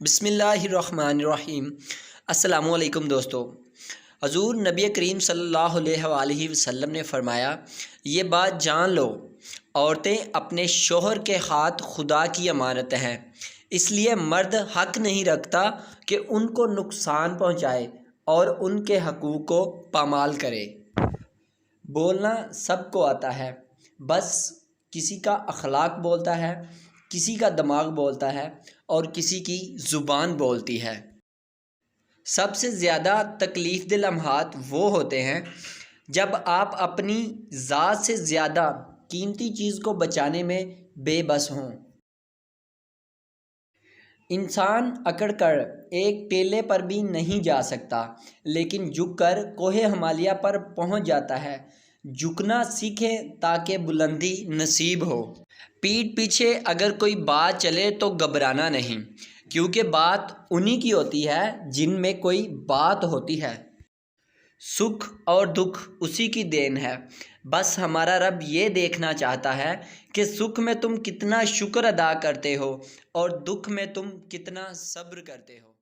بسم اللہ الرحمن الرحیم۔ السلام علیکم دوستو۔ حضور نبی کریم صلی اللہ علیہ وآلہ وسلم نے فرمایا، یہ بات جان لو، عورتیں اپنے شوہر کے ہاتھ خدا کی امانت ہیں، اس لیے مرد حق نہیں رکھتا کہ ان کو نقصان پہنچائے اور ان کے حقوق کو پامال کرے۔ بولنا سب کو آتا ہے، بس کسی کا اخلاق بولتا ہے، کسی کا دماغ بولتا ہے اور کسی کی زبان بولتی ہے۔ سب سے زیادہ تکلیف دہ لمحات وہ ہوتے ہیں جب آپ اپنی ذات سے زیادہ قیمتی چیز کو بچانے میں بے بس ہوں۔ انسان اکڑ کر ایک ٹیلے پر بھی نہیں جا سکتا، لیکن جھک کر کوہ ہمالیہ پر پہنچ جاتا ہے۔ جھکنا سیکھے تاکہ بلندی نصیب ہو۔ پیٹھ پیچھے اگر کوئی بات چلے تو گھبرانا نہیں، کیونکہ بات انہی کی ہوتی ہے جن میں کوئی بات ہوتی ہے۔ سکھ اور دکھ اسی کی دین ہے، بس ہمارا رب یہ دیکھنا چاہتا ہے کہ سکھ میں تم کتنا شکر ادا کرتے ہو اور دکھ میں تم کتنا صبر کرتے ہو۔